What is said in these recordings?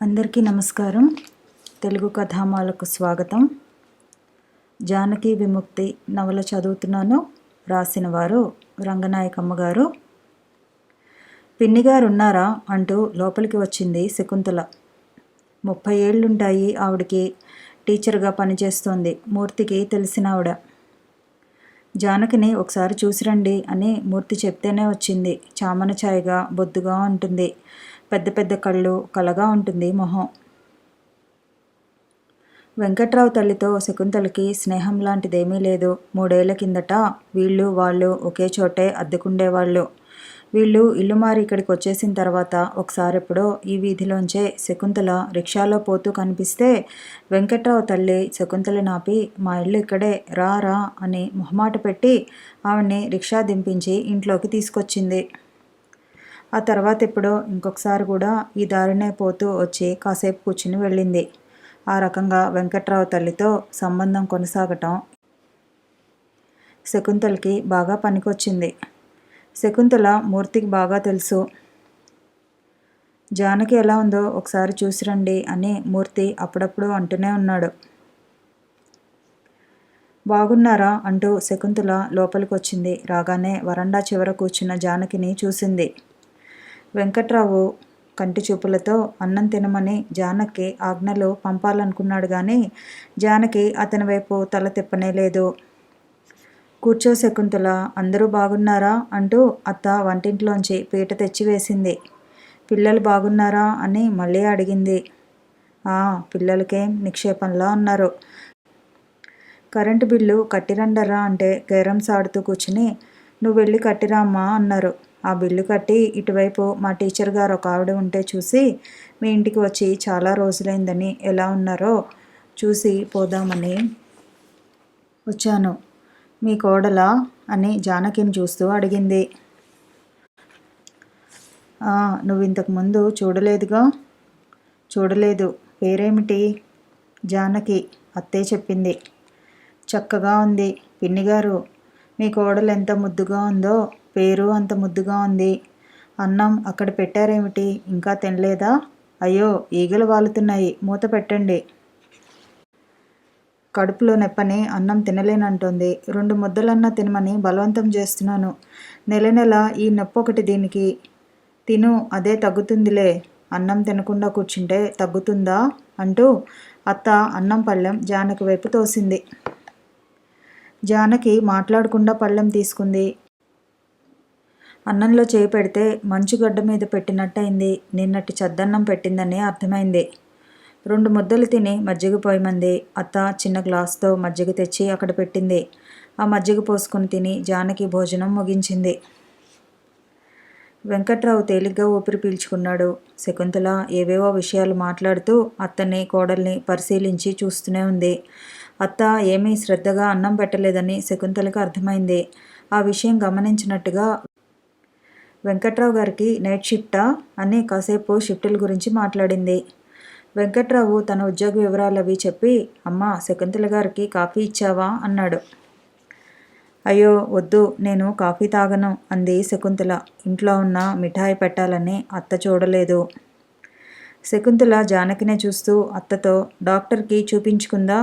అందరికీ నమస్కారం. తెలుగు కథామాలకు స్వాగతం. జానకి విముక్తి నవల చదువుతున్నాను. రాసిన వారు రంగనాయకమ్మ గారు. పిన్నిగారు ఉన్నారా అంటూ లోపలికి వచ్చింది శకుంతల. 30 ఏళ్లుంటాయి ఆవిడికి. టీచర్గా పనిచేస్తోంది. మూర్తికి తెలిసినావిడ. జానకిని ఒకసారి చూసిరండి అని మూర్తి చెప్తేనే వచ్చింది. చామన ఛాయగా బొద్దుగా ఉంటుంది. పెద్ద పెద్ద కళ్ళు, కలగా ఉంటుంది మొహం. వెంకట్రావు తల్లితో శకుంతలకి స్నేహం లాంటిదేమీ లేదు. 3 ఏళ్ల కిందట వీళ్ళు వాళ్ళు ఒకే చోటే అద్దెకుండేవాళ్ళు. వీళ్ళు ఇల్లు మారి ఇక్కడికి వచ్చేసిన తర్వాత ఒకసారెప్పుడో ఈ వీధిలోంచే శకుంతల రిక్షాలో పోతూ కనిపిస్తే వెంకట్రావు తల్లి శకుంతల నాపి మా ఇల్లు ఇక్కడే, రా రా అని మొహమాట పెట్టి ఆవిడ్ని రిక్షా దింపించి ఇంట్లోకి తీసుకొచ్చింది. ఆ తర్వాత ఎప్పుడో ఇంకొకసారి కూడా ఈ దారినే పోతూ వచ్చి కాసేపు కూర్చుని వెళ్ళింది. ఆ రకంగా వెంకట్రావు తల్లితో సంబంధం కొనసాగటం శకుంతలకి బాగా పనికొచ్చింది. శకుంతల మూర్తికి బాగా తెలుసు. జానకి ఎలా ఉందో ఒకసారి చూసిరండి అని మూర్తి అప్పుడప్పుడు అంటూనే ఉన్నాడు. బాగున్నారా అంటూ శకుంతల లోపలికొచ్చింది. రాగానే వరండా చివర కూర్చున్న జానకిని చూసింది. వెంకట్రావు కంటి చూపులతో అన్నం తినమని జానకి ఆజ్ఞలు పంపాలనుకున్నాడు గాని జానకి అతని వైపు తల తిప్పనే లేదు. కూర్చో శకుంతల, అందరూ బాగున్నారా అంటూ అత్త వంటింట్లోంచి పీట తెచ్చి వేసింది. పిల్లలు బాగున్నారా అని మళ్ళీ అడిగింది. పిల్లలకేం నిక్షేపంలా ఉన్నారు. కరెంటు బిల్లు కట్టిరండరా అంటే కేరమ్స్ ఆడుతూ కూర్చుని నువ్వు వెళ్ళి కట్టిరామ్మా అన్నారు. ఆ బిల్లు కట్టి ఇటువైపు మా టీచర్ గారు ఒక ఆవిడ ఉంటే చూసి మీ ఇంటికి వచ్చి చాలా రోజులైందని ఎలా ఉన్నారో చూసి పోదామని వచ్చాను. మీ కోడలా అని జానకిని చూస్తూ అడిగింది. నువ్వు ఇంతకుముందు చూడలేదుగా. చూడలేదు. పేరేమిటి? జానకి. అత్తే చెప్పింది. చక్కగా ఉంది. పిన్నిగారు, మీ కోడలు ఎంత ముద్దుగా ఉందో పేరు అంత ముద్దుగా ఉంది. అన్నం అక్కడ పెట్టారేమిటి? ఇంకా తినలేదా? అయ్యో, ఈగలు వాలుతున్నాయి, మూత పెట్టండి. కడుపులో నెప్పని అన్నం తినలేనంటోంది. 2 ముద్దలన్నా తినమని బలవంతం చేస్తున్నాను. నెల నెల ఈ నొప్పొకటి దీనికి. తిను, అదే తగ్గుతుందిలే. అన్నం తినకుండా కూర్చుంటే తగ్గుతుందా అంటూ అత్త అన్నం పళ్ళెం జానకి వైపు తోసింది. జానకి మాట్లాడకుండా పళ్ళెం తీసుకుంది. అన్నంలో చేయి పెడితే మంచుగడ్డ మీద పెట్టినట్టయింది. నిన్నటి చద్దన్నం పెట్టిందని అర్థమైంది. 2 ముద్దలు తిని మజ్జిగ పోయమంది. అత్త చిన్న గ్లాసుతో మజ్జిగ తెచ్చి అక్కడ పెట్టింది. ఆ మజ్జిగ పోసుకుని తిని జానకి భోజనం ముగించింది. వెంకట్రావు తేలిగ్గా ఊపిరి పీల్చుకున్నాడు. శకుంతల ఏవేవో విషయాలు మాట్లాడుతూ అత్తని కోడల్ని పరిశీలించి చూస్తూనే ఉంది. అత్త ఏమీ శ్రద్ధగా అన్నం పెట్టలేదని శకుంతలకు అర్థమైంది. ఆ విషయం గమనించినట్టుగా వెంకట్రావు గారికి నైట్ షిఫ్టా అని కాసేపు షిఫ్టుల గురించి మాట్లాడింది. వెంకట్రావు తన ఉద్యోగ వివరాలు అవి చెప్పి అమ్మా శకుంతల గారికి కాఫీ ఇచ్చావా అన్నాడు. అయ్యో వద్దు, నేను కాఫీ తాగను అంది శకుంతల. ఇంట్లో ఉన్న మిఠాయి పెట్టాలని అత్త చూడలేదు. శకుంతల జానకినే చూస్తూ అత్తతో డాక్టర్కి చూపించుకుందా?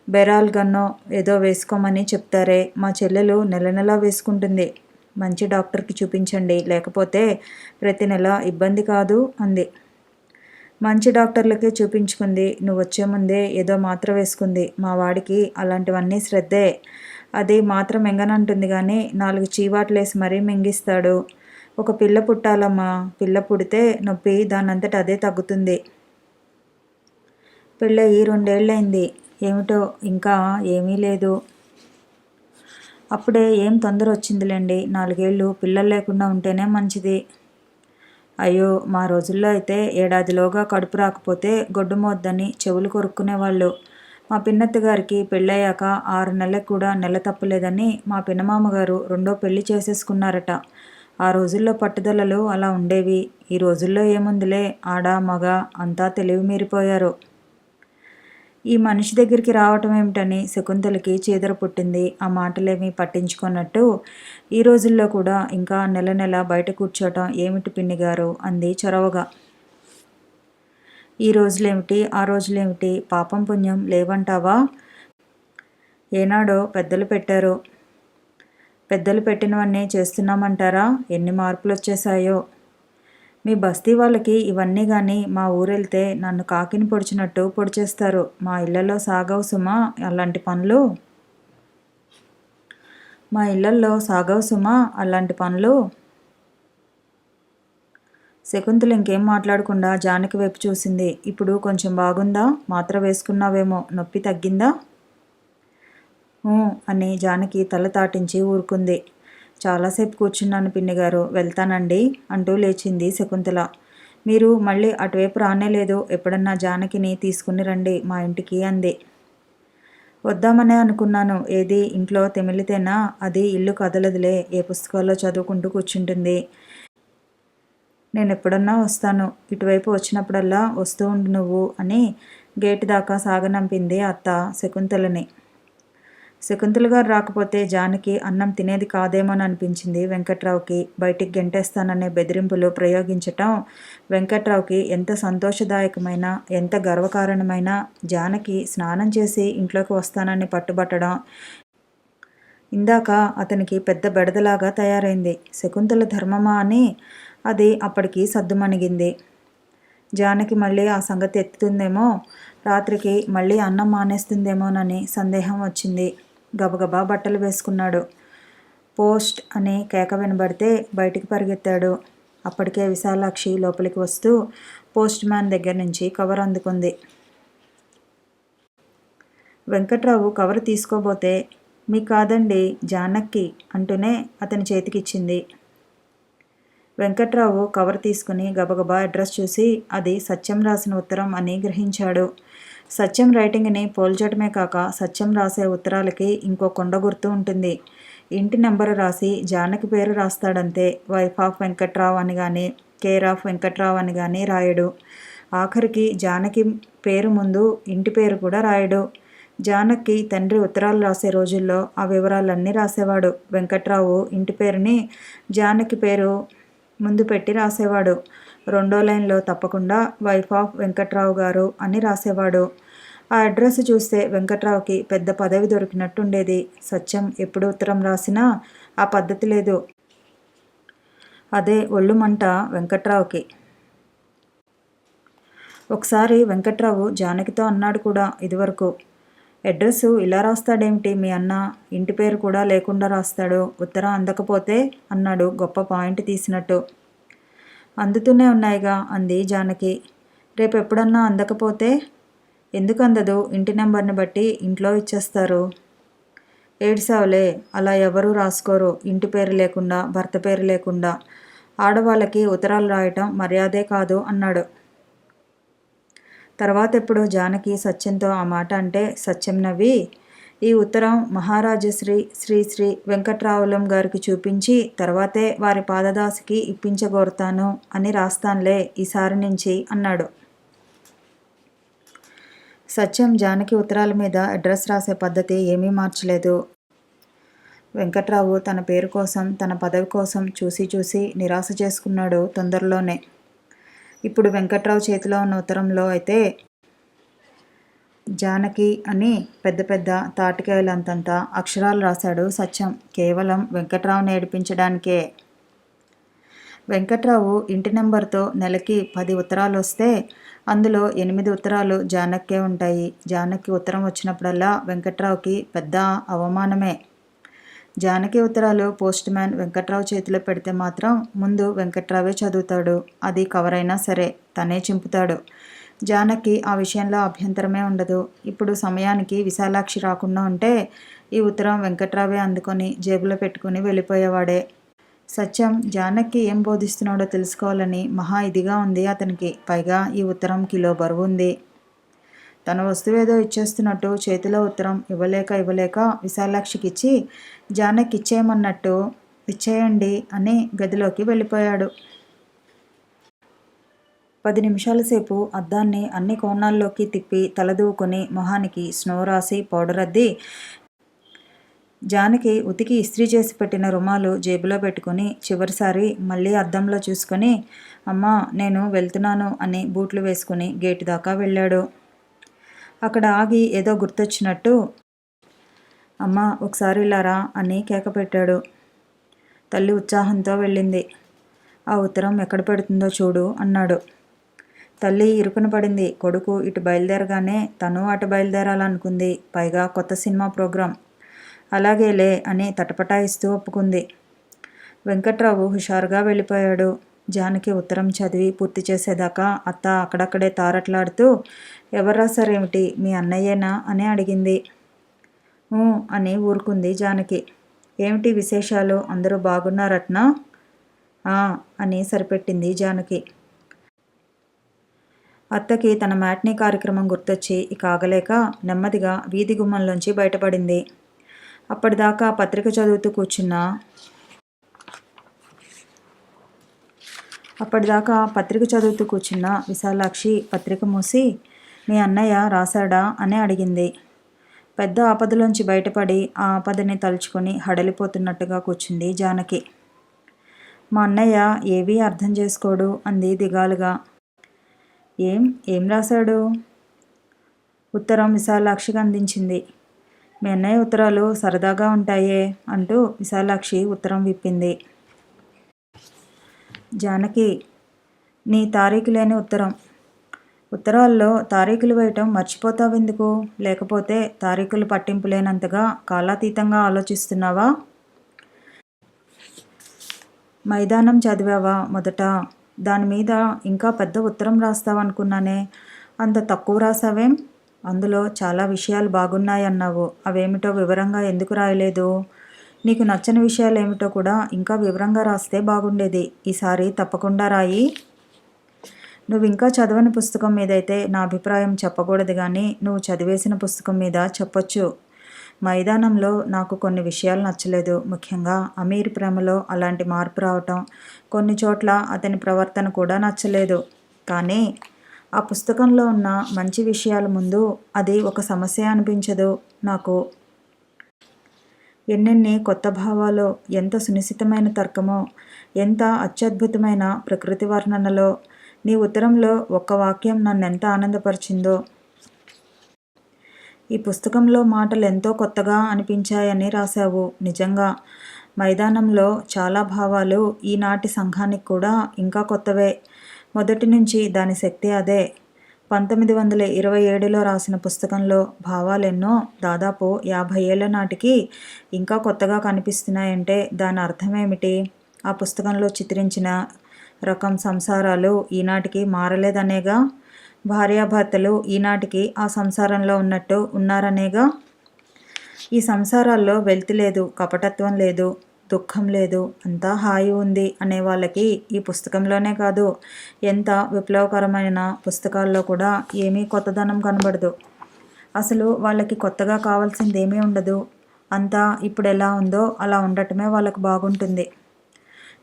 బెరాల్ గన్నో ఏదో వేసుకోమని చెప్తారే, మా చెల్లెలు నెల నెలా వేసుకుంటుంది. మంచి డాక్టర్కి చూపించండి, లేకపోతే ప్రతి నెల ఇబ్బంది కాదు అంది. మంచి డాక్టర్లకే చూపించుకుంది. నువ్వు వచ్చే ముందే ఏదో మాత్ర వేసుకుంది. మా వాడికి అలాంటివన్నీ శ్రద్ధే. అది మాత్రం మింగనంటుంది కానీ 4 చీవాట్లేసి మరీ మింగిస్తాడు. ఒక పిల్ల పుట్టాలమ్మా. పిల్ల పుడితే నొప్పి దానంతట అదే తగ్గుతుంది. పెళ్ళయి 2 ఏళ్ళైంది. ఏమిటో ఇంకా ఏమీ లేదు. అప్పుడే ఏం తొందర వచ్చిందిలేండి. 4 ఏళ్ళు పిల్లలు లేకుండా ఉంటేనే మంచిది. అయ్యో, మా రోజుల్లో అయితే ఏడాదిలోగా కడుపు రాకపోతే గొడ్డు మోద్దని చెవులు కొరుక్కునేవాళ్ళు. మా పిన్నత్త గారికి పెళ్ళయ్యాక 6 నెలలకు కూడా నెల తప్పలేదని మా పిన్నమామగారు 2వ పెళ్లి చేసేసుకున్నారట. ఆ రోజుల్లో పట్టుదలలు అలా ఉండేవి. ఈ రోజుల్లో ఏముందిలే, ఆడ మగ అంతా తెలివి మీరిపోయారు. ఈ మనిషి దగ్గరికి రావటం ఏమిటని శకుంతలకి చీదర పుట్టింది. ఆ మాటలేమీ పట్టించుకున్నట్టు ఈ రోజుల్లో కూడా ఇంకా నెల నెల బయట కూర్చోటం ఏమిటి పిన్నిగారు అంది చొరవగా. ఈ రోజులేమిటి ఆ రోజులేమిటి పాపం పుణ్యం లేవంటావా? ఏనాడో పెద్దలు పెట్టారు. పెద్దలు పెట్టినవన్నీ చేస్తున్నామంటారా? ఎన్ని మార్పులు వచ్చేసాయో. మీ బస్తీ వాళ్ళకి ఇవన్నీ గాని మా ఊరెళ్తే నన్ను కాకిని పొడిచినట్టు పొడిచేస్తారు. మా ఇళ్లలో సాగవు సుమా అలాంటి పనులు. మా ఇళ్లల్లో సాగవు సుమా అలాంటి పనులు. శకుంతల ఇంకేం మాట్లాడకుండా జానకి వైపు చూసింది. ఇప్పుడు కొంచెం బాగుందా? మాత్ర వేసుకున్నావేమో, నొప్పి తగ్గిందా? అని జానకి తల తాటించి ఊరుకుంది. చాలాసేపు కూర్చున్నాను పిన్నిగారు, వెళ్తానండి అంటూ లేచింది శకుంతల. మీరు మళ్ళీ అటువైపు రానేలేదు, ఎప్పుడన్నా జానకిని తీసుకుని రండి మా ఇంటికి అంది. వద్దామనే అనుకున్నాను. ఏది ఇంట్లో తెమిలితేనా? అది ఇల్లు కదలదులే, ఏ పుస్తకాల్లో చదువుకుంటూ కూర్చుంటుంది. నేను ఎప్పుడన్నా వస్తాను, ఇటువైపు వచ్చినప్పుడల్లా వస్తూ ఉండు నువ్వు అని గేటు దాకా సాగనంపింది అత్త శకుంతలని. శకుంతల గారు రాకపోతే జానకి అన్నం తినేది కాదేమోని అనిపించింది వెంకట్రావుకి. బయటికి గెంటేస్తాననే బెదిరింపులు ప్రయోగించటం వెంకట్రావుకి ఎంత సంతోషదాయకమైన, ఎంత గర్వకారణమైన. జానకి స్నానం చేసి ఇంట్లోకి వస్తానని పట్టుబట్టడం ఇందాక అతనికి పెద్ద బెడదలాగా తయారైంది. శకుంతల ధర్మమా అని అది అప్పటికి సద్దుమణిగింది. జానకి మళ్ళీ ఆ సంగతి ఎత్తుతుందేమో, రాత్రికి మళ్ళీ అన్నం మానేస్తుందేమోనని సందేహం వచ్చింది. గబగబా బట్టలు వేసుకున్నాడు. పోస్ట్ అని కేక వినబడితే బయటికి పరిగెత్తాడు. అప్పటికే విశాలాక్షి లోపలికి వస్తూ పోస్ట్ మ్యాన్ దగ్గర నుంచి కవర్ అందుకుంది. వెంకట్రావు కవర్ తీసుకోబోతే మీ కాదండి జానకి అంటూనే అతని చేతికిచ్చింది. వెంకట్రావు కవర్ తీసుకుని గబగబా అడ్రస్ చూసి అది సత్యం రాసిన ఉత్తరం అని గ్రహించాడు. సత్యం రైటింగ్ని పోల్చడమే కాక సత్యం రాసే ఉత్తరాలకి ఇంకో కొండ గుర్తు ఉంటుంది. ఇంటి నెంబరు రాసి జానకి పేరు రాస్తాడంతే. వైఫ్ ఆఫ్ వెంకట్రావు అని కానీ, కేర్ ఆఫ్ వెంకట్రావు అని కానీ రాయడు. ఆఖరికి జానకి పేరు ముందు ఇంటి పేరు కూడా రాయడు. జానకి తండ్రి ఉత్తరాలు రాసే రోజుల్లో ఆ వివరాలన్నీ రాసేవాడు. వెంకట్రావు ఇంటి పేరుని జానకి పేరు ముందు పెట్టి రాసేవాడు. రెండో లైన్లో తప్పకుండా వైఫ్ ఆఫ్ వెంకట్రావు గారు అని రాసేవాడు. ఆ అడ్రస్ చూస్తే వెంకట్రావుకి పెద్ద పదవి దొరికినట్టుండేది. సత్యం ఎప్పుడు ఉత్తరం రాసినా ఆ పద్ధతి లేదు. అదే ఒళ్ళు మంట వెంకట్రావుకి. ఒకసారి వెంకట్రావు జానకితో అన్నాడు కూడా ఇదివరకు, అడ్రస్ ఇలా రాస్తాడేమిటి మీ అన్న, ఇంటి పేరు కూడా లేకుండా రాస్తాడు, ఉత్తరం అందకపోతే అన్నాడు గొప్ప పాయింట్ తీసినట్టు. అందుతూనే ఉన్నాయిగా అంది జానకి. రేపు ఎప్పుడన్నా అందకపోతే? ఎందుకు అందదు? ఇంటి నెంబర్ని బట్టి ఇంట్లో ఇచ్చేస్తారు. ఏడ్సావులే, అలా ఎవరూ రాసుకోరు ఇంటి పేరు లేకుండా, భర్త పేరు లేకుండా. ఆడవాళ్ళకి ఉత్తరాలు రాయటం మర్యాదే కాదు అన్నాడు. తర్వాత ఎప్పుడు జానకి సత్యంతో ఆ మాట అంటే సత్యం నవ్వి, ఈ ఉత్తరం మహారాజశ్రీ శ్రీ శ్రీ వెంకట్రావులం గారికి చూపించి తర్వాతే వారి పాదదాసికి ఇప్పించగోరుతాను అని రాస్తానులే ఈసారి నుంచి అన్నాడు. సత్యం జానకి ఉత్తరాల మీద అడ్రస్ రాసే పద్ధతి ఏమీ మార్చలేదు. వెంకట్రావు తన పేరు కోసం, తన పదవి కోసం చూసి చూసి నిరాశ చేసుకున్నాడు తొందరలోనే. ఇప్పుడు వెంకట్రావు చేతిలో ఉన్న ఉత్తరంలో అయితే జానకి అని పెద్ద పెద్ద తాటికాయలంతంత అక్షరాలు రాశాడు సత్యం, కేవలం వెంకట్రావుని ఏడిపించడానికే. వెంకట్రావు ఇంటి నెంబర్తో నెలకి 10 ఉత్తరాలు వస్తే అందులో 8 ఉత్తరాలు జానక్కే ఉంటాయి. జానకి ఉత్తరం వచ్చినప్పుడల్లా వెంకట్రావుకి పెద్ద అవమానమే. జానకి ఉత్తరాలు పోస్ట్ మ్యాన్ వెంకట్రావు చేతిలో పెడితే మాత్రం ముందు వెంకట్రావే చదువుతాడు. అది కవరైనా సరే తనే చింపుతాడు. జానకి ఆ విషయంలో అభ్యంతరమే ఉండదు. ఇప్పుడు సమయానికి విశాలాక్షి రాకుండా ఉంటే ఈ ఉత్తరం వెంకట్రావే అందుకొని జేబులో పెట్టుకుని వెళ్ళిపోయేవాడే. సత్యం జానకి ఏం బోధిస్తున్నాడో తెలుసుకోవాలని మహా ఇదిగా ఉంది అతనికి. పైగా ఈ ఉత్తరం కిలో బరువు ఉంది. తన వస్తువేదో ఇచ్చేస్తున్నట్టు చేతిలో ఉత్తరం ఇవ్వలేక విశాలాక్షికిచ్చి జానకి ఇచ్చేయమన్నట్టు ఇచ్చేయండి అని గదిలోకి వెళ్ళిపోయాడు. 10 నిమిషాల సేపు అద్దాన్ని అన్ని కోణాల్లోకి తిప్పి తలదూవుకొని మొహానికి స్నో రాసి పౌడర్ అద్ది జానకి ఉతికి ఇస్త్రీ చేసి పెట్టిన రుమాలు జేబులో పెట్టుకుని చివరిసారి మళ్ళీ అద్దంలో చూసుకొని అమ్మా నేను వెళ్తున్నాను అని బూట్లు వేసుకుని గేటు దాకా వెళ్ళాడు. అక్కడ ఆగి ఏదో గుర్తొచ్చినట్టు అమ్మా ఒకసారి ఇలా రా అని కేక పెట్టాడు. తల్లి ఉత్సాహంతో వెళ్ళింది. ఆ ఉత్తరం ఎక్కడ పెడుతుందో చూడు అన్నాడు. తల్లి ఇరుకున పడింది. కొడుకు ఇటు బయలుదేరగానే తను అటు బయలుదేరాలనుకుంది. పైగా కొత్త సినిమా ప్రోగ్రాం. అలాగేలే అని తటపటాయిస్తూ ఒప్పుకుంది. వెంకట్రావు హుషారుగా వెళ్ళిపోయాడు. జానకి ఉత్తరం చదివి పూర్తి చేసేదాకా అత్త అక్కడక్కడే తారట్లాడుతూ ఎవరు రాశారేమిటి, మీ అన్నయ్యేనా అని అడిగింది. అని ఊరుకుంది జానకి. ఏమిటి విశేషాలు, అందరూ బాగున్నారట్నా? అని సరిపెట్టింది జానకి. అత్తకి తన మ్యాట్నీ కార్యక్రమం గుర్తొచ్చి ఇక ఆగలేక నెమ్మదిగా వీధి గుమ్మంలోంచి బయటపడింది. అప్పటిదాకా పత్రిక చదువుతూ కూర్చున్న విశాలాక్షి పత్రిక మూసి మీ అన్నయ్య రాశాడా అని అడిగింది. పెద్ద ఆపదలోంచి బయటపడి ఆ ఆపదని తలుచుకొని హడలిపోతున్నట్టుగా కూర్చుంది జానకి. మా అన్నయ్య ఏవీ అర్థం చేసుకోడు అంది దిగాలుగా. ఏం రాశాడు? ఉత్తరం విశాలాక్షికి అందించింది. మీ అన్నయ్య ఉత్తరాలు సరదాగా ఉంటాయే అంటూ విశాలాక్షి ఉత్తరం విప్పింది. జానకి, నీ తారీఖు లేని ఉత్తరం. ఉత్తరాల్లో తారీఖులు వేయటం మర్చిపోతావెందుకు? లేకపోతే తారీఖులు పట్టింపు లేనంతగా కాలాతీతంగా ఆలోచిస్తున్నావా? మైదానం చదివావా మొదట? దానిమీద ఇంకా పెద్ద ఉత్తరం రాస్తావనుకున్నానే. అంత తక్కువ రాసావేం? అందులో చాలా విషయాలు బాగున్నాయన్నావు. అవేమిటో వివరంగా ఎందుకు రాయలేదు? నీకు నచ్చని విషయాలు ఏమిటో కూడా ఇంకా వివరంగా రాస్తే బాగుండేది. ఈసారి తప్పకుండా రాయి. నువ్వు ఇంకా చదవని పుస్తకం మీదైతే నా అభిప్రాయం చెప్పకూడదు, కానీ నువ్వు చదివేసిన పుస్తకం మీద చెప్పొచ్చు. మైదానంలో నాకు కొన్ని విషయాలు నచ్చలేదు. ముఖ్యంగా అమీర్ ప్రేమలో అలాంటి మార్పు రావటం, కొన్ని చోట్ల అతని ప్రవర్తన కూడా నచ్చలేదు. కానీ ఆ పుస్తకంలో ఉన్న మంచి విషయాల ముందు అది ఒక సమస్య అనిపించదు నాకు. ఎన్నెన్ని కొత్త భావాలో, ఎంత సునిశితమైన తర్కమో, ఎంత అత్యద్భుతమైన ప్రకృతి వర్ణనలో. నీ ఉత్తరంలో ఒక్క వాక్యం నన్నెంత ఆనందపరిచిందో. ఈ పుస్తకంలో మాటలు ఎంతో కొత్తగా అనిపించాయని రాశావు. నిజంగా మైదానంలో చాలా భావాలు ఈనాటి సంఘానికి కూడా ఇంకా కొత్తవే. మొదటి నుంచి దాని శక్తి అదే. 1927లో రాసిన పుస్తకంలో భావాలెన్నో దాదాపు 50 ఏళ్ల నాటికి ఇంకా కొత్తగా కనిపిస్తున్నాయంటే దాని అర్థమేమిటి? ఆ పుస్తకంలో చిత్రించిన రకం సంసారాలు ఈనాటికి మారలేదనేగా. భార్యాభర్తలు ఈనాటికి ఆ సంసారంలో ఉన్నట్టు ఉన్నారనేగా. ఈ సంసారాల్లో వెలితి లేదు, కపటత్వం లేదు, దుఃఖం లేదు, అంతా హాయి ఉంది అనే వాళ్ళకి ఈ పుస్తకంలోనే కాదు, ఎంత విప్లవకరమైన పుస్తకాల్లో కూడా ఏమీ కొత్తదనం కనబడదు. అసలు వాళ్ళకి కొత్తగా కావాల్సింది ఏమీ ఉండదు. అంతా ఇప్పుడు ఎలా ఉందో అలా ఉండటమే వాళ్ళకు బాగుంటుంది.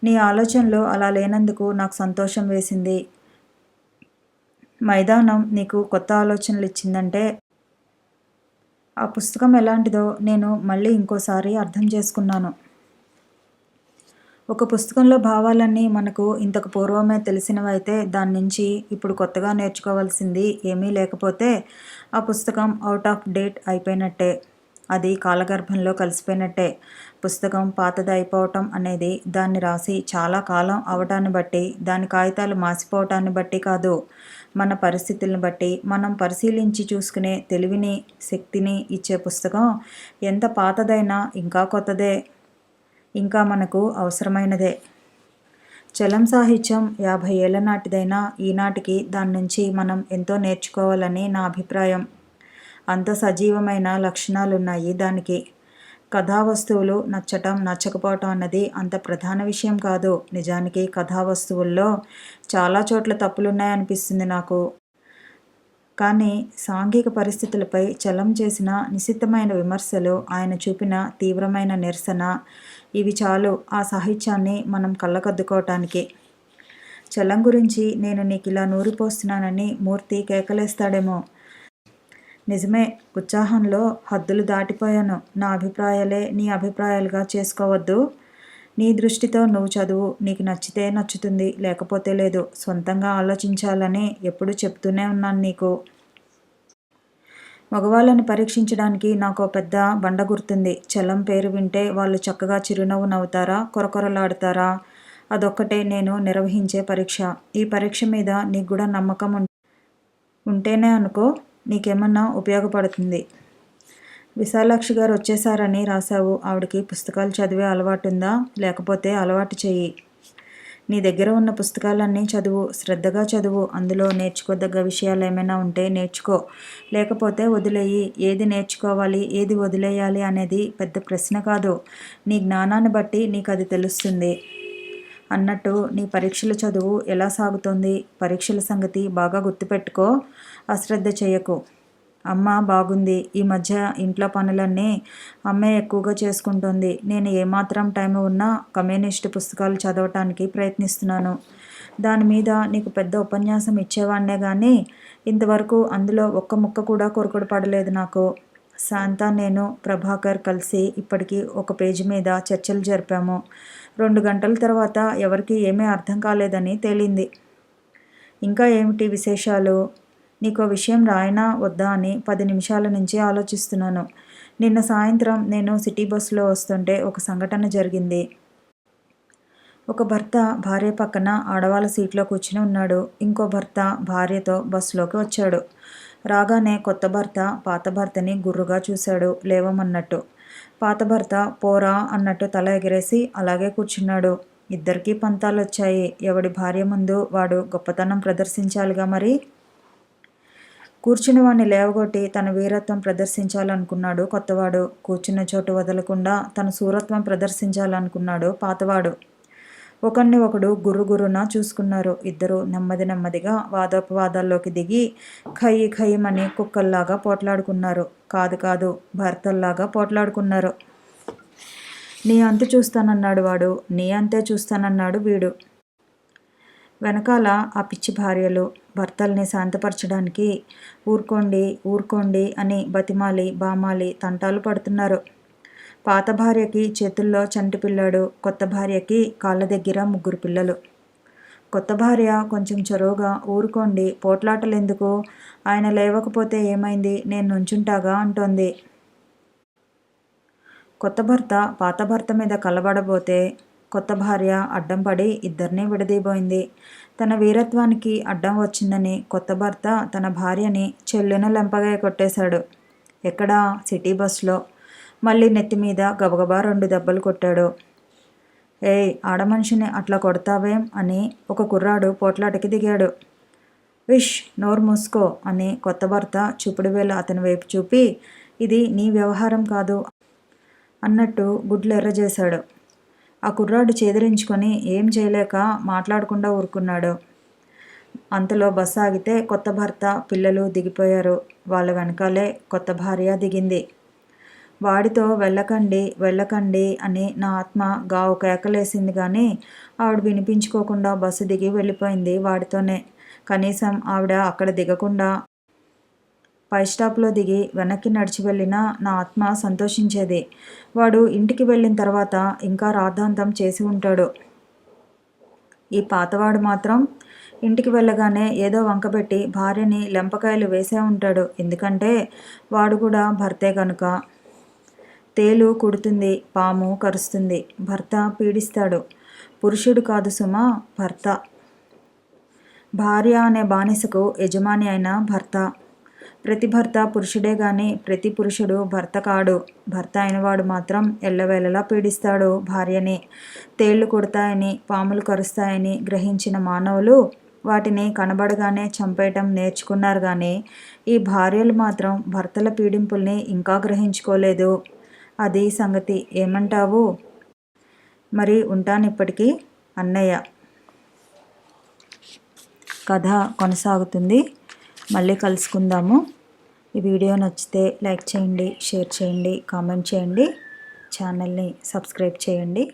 నీ ఆలోచనలు అలా లేనందుకు నాకు సంతోషం వేసింది. మైదానం నీకు కొత్త ఆలోచనలు ఇచ్చిందంటే ఆ పుస్తకం ఎలాంటిదో నేను మళ్ళీ ఇంకోసారి అర్థం చేసుకున్నాను. ఒక పుస్తకంలో భావాలన్నీ మనకు ఇంతకు పూర్వమే తెలిసినవైతే దాని నుంచి ఇప్పుడు కొత్తగా నేర్చుకోవాల్సింది ఏమీ లేకపోతే ఆ పుస్తకం అవుట్ ఆఫ్ డేట్ అయిపోయినట్టే. అది కాలగర్భంలో కలిసిపోయినట్టే. పుస్తకం పాతది అయిపోవటం అనేది దాన్ని రాసి చాలా కాలం అవటాన్ని బట్టి, దాని కాగితాలు మాసిపోవటాన్ని బట్టి కాదు, మన పరిస్థితులను బట్టి. మనం పరిశీలించి చూసుకునే తెలివిని, శక్తిని ఇచ్చే పుస్తకం ఎంత పాతదైనా ఇంకా కొత్తదే, ఇంకా మనకు అవసరమైనదే. చలం సాహిత్యం 50 ఏళ్ల నాటిదైనా ఈనాటికి దాని నుంచి మనం ఎంతో నేర్చుకోవాలని నా అభిప్రాయం. అంత సజీవమైన లక్షణాలున్నాయి దానికి. కథావస్తువులు నచ్చటం నచ్చకపోవటం అన్నది అంత ప్రధాన విషయం కాదు. నిజానికి కథావస్తువుల్లో చాలా చోట్ల తప్పులున్నాయనిపిస్తుంది నాకు. కానీ సాంఘిక పరిస్థితులపై చలం చేసిన నిశితమైన విమర్శలు, ఆయన చూపిన తీవ్రమైన నిరసన, ఇవి చాలు ఆ సాహిత్యాన్ని మనం కళ్ళకద్దుకోవటానికి. చలం గురించి నేను నీకు ఇలా నూరిపోస్తున్నానని మూర్తి కేకలేస్తాడేమో. నిజమే, ఉత్సాహంలో హద్దులు దాటిపోయాను. నా అభిప్రాయాలే నీ అభిప్రాయాలుగా చేసుకోవద్దు. నీ దృష్టితో నువ్వు చదువు. నీకు నచ్చితే నచ్చుతుంది, లేకపోతే లేదు. సొంతంగా ఆలోచించాలని ఎప్పుడూ చెప్తూనే ఉన్నాను నీకు. మగవాళ్ళని పరీక్షించడానికి నాకో పెద్ద బండ గుర్తుంది. చలం పేరు వింటే వాళ్ళు చక్కగా చిరునవ్వు నవ్వుతారా, కొరకొరలాడతారా? అదొక్కటే నేను నిర్వహించే పరీక్ష. ఈ పరీక్ష మీద నీకు కూడా నమ్మకం ఉంటేనే అనుకో, నీకేమన్నా ఉపయోగపడుతుంది. విశాలాక్షి గారు వచ్చేసారని రాశావు. ఆవిడకి పుస్తకాలు చదివే అలవాటుందా? లేకపోతే అలవాటు చెయ్యి. నీ దగ్గర ఉన్న పుస్తకాలన్నీ చదువు, శ్రద్ధగా చదువు. అందులో నేర్చుకోదగ్గ విషయాలు ఏమైనా ఉంటే నేర్చుకో, లేకపోతే వదిలేయి. ఏది నేర్చుకోవాలి, ఏది వదిలేయాలి అనేది పెద్ద ప్రశ్న కాదు. నీ జ్ఞానాన్ని బట్టి నీకు అది తెలుస్తుంది. అన్నట్టు నీ పరీక్షల చదువు ఎలా సాగుతోంది? పరీక్షల సంగతి బాగా గుర్తుపెట్టుకో, అశ్రద్ధ చేయకు. అమ్మ బాగుంది. ఈ మధ్య ఇంట్లో పనులన్నీ అమ్మే ఎక్కువగా చేసుకుంటోంది. నేను ఏమాత్రం టైం ఉన్నా కమ్యూనిస్టు పుస్తకాలు చదవటానికి ప్రయత్నిస్తున్నాను. దాని మీద నీకు పెద్ద ఉపన్యాసం ఇచ్చేవాడినే కానీ ఇంతవరకు అందులో ఒక్క ముక్క కూడా కొరకడు పడలేదు నాకు. శాంత, నేను, ప్రభాకర్ కలిసి ఇప్పటికీ ఒక పేజీ మీద చర్చలు జరిపాము. 2 గంటల తర్వాత ఎవరికి ఏమీ అర్థం కాలేదని తేలింది. ఇంకా ఏమిటి విశేషాలు? నీకో విషయం రాయనా వద్దా అని 10 నిమిషాల నుంచి ఆలోచిస్తున్నాను. నిన్న సాయంత్రం నేను సిటీ బస్సులో వస్తుంటే ఒక సంఘటన జరిగింది. ఒక భర్త భార్య పక్కన ఆడవాళ్ళ సీట్లో కూర్చుని ఉన్నాడు. ఇంకో భర్త భార్యతో బస్సులోకి వచ్చాడు. రాగానే కొత్త భర్త పాత భర్తని గుర్రుగా చూశాడు, లేవమన్నట్టు. పాత భర్త పోరా అన్నట్టు తల ఎగరేసి అలాగే కూర్చున్నాడు. ఇద్దరికీ పంతాలొచ్చాయి. ఎవడి భార్య ముందు వాడు గొప్పతనం ప్రదర్శించాలిగా మరి. కూర్చుని వాణ్ణి లేవగొట్టి తన వీరత్వం ప్రదర్శించాలనుకున్నాడు కొత్తవాడు. కూర్చున్న చోటు వదలకుండా తన శూరత్వం ప్రదర్శించాలనుకున్నాడు పాతవాడు. ఒకరిని ఒకడు గుర్రున చూసుకున్నారు. ఇద్దరు నెమ్మదిగా వాదోపవాదాల్లోకి దిగి ఖయ్యి ఖయ్యమని కుక్కల్లాగా పోట్లాడుకున్నారు. కాదు, భర్తల్లాగా పోట్లాడుకున్నారు. నీ అంతు చూస్తానన్నాడు వాడు, నీ అంతే చూస్తానన్నాడు వీడు. వెనకాల ఆ పిచ్చి భార్యలు భర్తల్ని శాంతపరచడానికి ఊరుకోండి అని బతిమాలి బామాలి తంటాలు పడుతున్నారు. పాత భార్యకి చేతుల్లో చంటి పిల్లాడు, కొత్త భార్యకి కాళ్ళ దగ్గర 3 పిల్లలు. కొత్త భార్య కొంచెం చొరవగా ఊరుకోండి, పోట్లాటలెందుకు, ఆయన లేవకపోతే ఏమైంది, నేను నుంచుంటాగా అంటోంది. కొత్త భర్త పాత భర్త మీద కలబడబోతే కొత్త భార్య అడ్డం పడి ఇద్దరినీ విడదీయబోయింది. తన వీరత్వానికి అడ్డం వచ్చిందని కొత్త భర్త తన భార్యని చెల్లున లెంపగా కొట్టేశాడు. ఎక్కడా? సిటీ బస్సులో. మళ్ళీ నెత్తి మీద గబగబా 2 దెబ్బలు కొట్టాడు. ఏయ్, ఆడమనిషిని అట్లా కొడతావేం అని ఒక కుర్రాడు పోట్లాటకి దిగాడు. విష్, నోరు మూసుకో అని కొత్త భర్త చూపుడు వేలు అతని వైపు చూపి, ఇది నీ వ్యవహారం కాదు అన్నట్టు గుడ్లు ఎర్రజేశాడు. ఆ కుర్రాడు చేదరించుకొని ఏం చేయలేక మాట్లాడకుండా ఊరుకున్నాడు. అంతలో బస్సు ఆగితే కొత్త భర్త పిల్లలు దిగిపోయారు. వాళ్ళ వెనకాలే కొత్త భార్య దిగింది. వాడితో వెళ్ళకండి అని నా ఆత్మ గావు కేకలేసింది కానీ ఆవిడ వినిపించుకోకుండా బస్సు దిగి వెళ్ళిపోయింది వాడితోనే. కనీసం ఆవిడ అక్కడ దిగకుండా పై స్టాప్లో దిగి వెనక్కి నడిచి వెళ్ళినా నా ఆత్మ సంతోషించేది. వాడు ఇంటికి వెళ్ళిన తర్వాత ఇంకా రాద్ధాంతం చేసి ఉంటాడు. ఈ పాతవాడు మాత్రం ఇంటికి వెళ్ళగానే ఏదో వంకబెట్టి భార్యని లెంపకాయలు వేసే ఉంటాడు. ఎందుకంటే వాడు కూడా భర్తే కనుక. తేలు కుడుతుంది, పాము కరుస్తుంది, భర్త పీడిస్తాడు. పురుషుడు కాదు సుమా, భర్త. భార్య అనే బానిసకు యజమాని అయిన భర్త. ప్రతి భర్త పురుషుడే గాని ప్రతి పురుషుడు భర్త కాడు. భర్త అయినవాడు మాత్రం ఎల్లవేళలా పీడిస్తాడు భార్యని. తేళ్లు కుడతాయని, పాములు కరుస్తాయని గ్రహించిన మానవులు వాటిని కనబడగానే చంపేయటం నేర్చుకున్నారు కానీ ఈ భార్యలు మాత్రం భర్తల పీడింపుల్ని ఇంకా గ్రహించుకోలేదు. అది సంగతి. ఏమంటావు? మరి ఉంటానిప్పటికీ, అన్నయ్య. కథ కొనసాగుతుంది. మళ్ళీ కలుసుకుందాము. ఈ వీడియో నచ్చితే లైక్ చేయండి, షేర్ చేయండి, కామెంట్ చేయండి, ఛానల్ని సబ్స్క్రైబ్ చేయండి.